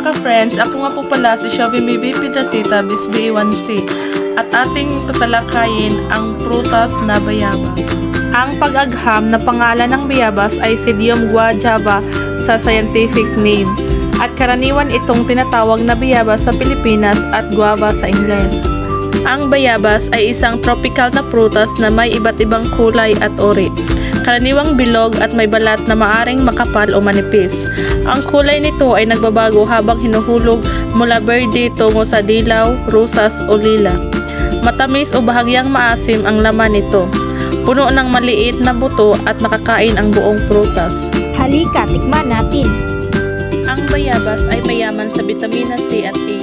mga ka-friends, ako nga po pala si Shelby Bibi Piedrasita, BSBA1C, at ating tatalakayin ang prutas na bayabas. Ang pag-agham na pangalan ng bayabas ay Psyllium guajava sa scientific name, at karaniwan itong tinatawag na bayabas sa Pilipinas at guava sa Ingles. Ang bayabas ay isang tropical na prutas na may iba't ibang kulay at uri. Karaniwang bilog at may balat na maaring makapal o manipis. Ang kulay nito ay nagbabago habang hinuhulog mula berde tungo sa dilaw, rusas o lila. Matamis o bahagyang maasim ang laman nito. Puno ng maliit na buto at nakakain ang buong prutas. Halika, tikman natin. Ang bayabas ay mayaman sa bitamina C at A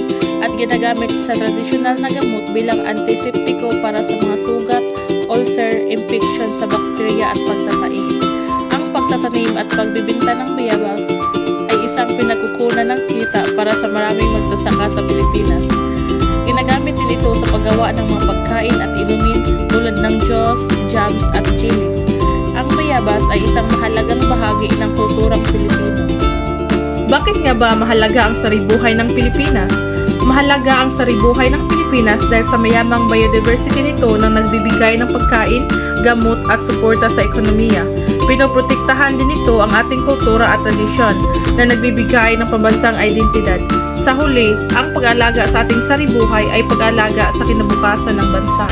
at ginagamit sa tradisyonal na gamot bilang antiseptiko para sa mga sugat, ulcer, infection sa bakterya at pagtatae. Ang pagtatanim at pagbibinta ng bayabas ay isang pinagkukunan ng kita para sa maraming magsasaka sa Pilipinas. Ginagamit din ito sa paggawa ng mga pagkain at inumin tulad ng juice, jams at chilies. Ang bayabas ay isang mahalagang bahagi ng kulturang Pilipino. Bakit nga ba mahalaga ang saribuhay ng Pilipinas? Mahalaga ang saribuhay ng Pilipinas dahil sa mayamang biodiversity nito na nagbibigay ng pagkain, gamot at suporta sa ekonomiya. Pinoprotektahan din ito ang ating kultura at tradisyon na nagbibigay ng pambansang identidad. Sa huli, ang pag-alaga sa ating saribuhay ay pag-alaga sa kinabukasan ng bansa.